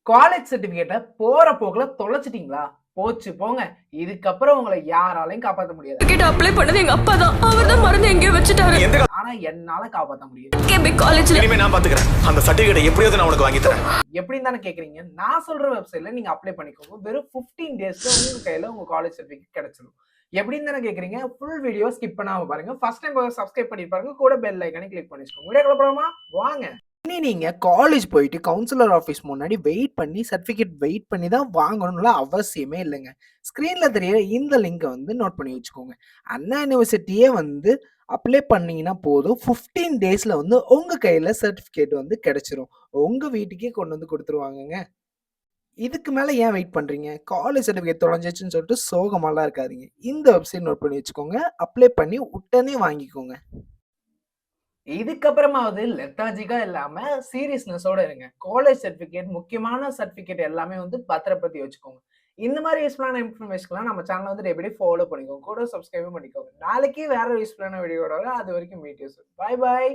College சர்டிபிகேட்ட போற போக்குல தொலைச்சிட்டீங்களா? போச்சு போங்க. இதுக்கப்புறம் உங்கள யாராலயும் காப்பாத்த முடியாது. கிட்ட அப்ளை பண்ணது எங்க அப்பா தான். அவர் தான் மறந்து எங்கேயோ வச்சுட்டாரு. ஆனா என்னால காப்பாத்த முடியும். கேபி காலேஜ்ல இனிமே நான் பாத்துக்கிறேன். அந்த சர்டிபிகேட் எப்படியாவது நான் உனக்கு வாங்கி தரேன். எப்படின்னு தானே கேக்குறீங்க? நான் சொல்ற வெப்சைட்ல நீங்க அப்ளை பண்ணிக்கோங்க. வெறும் 15 டேஸ்ல உங்க கையில உங்க காலேஜ் சர்டிபிகேட் கிடைச்சிடும். எப்படின்னு தானே கேக்குறீங்க? ஃபுல் வீடியோ ஸ்கிப் பண்ணாம பாருங்க. ஃபர்ஸ்ட் டைம் சப்ஸ்கிரைப் பண்ணி பாருங்க. கூட பெல் ஐகானை கிளிக் பண்ணி வச்சுக்கோங்க. வீடியோக்குள்ள போலாமா? வாங்க. இனி நீங்க காலேஜ் போயிட்டு கவுன்சிலர் ஆஃபீஸ் முன்னாடி வெயிட் பண்ணி சர்டிபிகேட் வெயிட் பண்ணி தான் வாங்கணும்னு அவசியமே இல்லைங்க. ஸ்க்ரீன்ல தெரியற இந்த லிங்கை வந்து நோட் பண்ணி வச்சுக்கோங்க. அண்ணா யூனிவர்சிட்டியே வந்து அப்ளை பண்ணீங்கன்னா போதும் 15 டேஸ்ல வந்து உங்க கையில சர்டிபிகேட் வந்து கிடைச்சிரும். உங்க வீட்டுக்கே கொண்டு வந்து கொடுத்துருவாங்கங்க. இதுக்கு மேல ஏன் வெயிட் பண்றீங்க? காலேஜ் சர்டிபிகேட் தொலைஞ்சிச்சுன்னு சொல்லிட்டு சோகமாலாம் இருக்காதீங்க. இந்த வெப்சைட் நோட் பண்ணி வச்சுக்கோங்க. அப்ளை பண்ணி உடனே வாங்கிக்கோங்க. இதுக்கப்புறமாவது லெத்தாஜிக்கா இல்லாம சீரியஸ்னஸோட இருங்க. காலேஜ் சர்டிபிகேட் முக்கியமான சர்டிபிகேட் எல்லாமே வந்து பத்திரப்படுத்தி வச்சுக்கோங்க. இந்த மாதிரி யூஸ்ஃபுல்லான இன்ஃபர்மேஷன்லாம் நம்ம சேனல் வந்து டெய்லி ஃபாலோ பண்ணிக்கோங்க. கூட சப்ஸ்கிரைபும் பண்ணிக்கோங்க. நாளைக்கு வேற யூஸ்ஃபுல்லான வீடியோட வர. அது வரைக்கும் meet you soon. Bye by.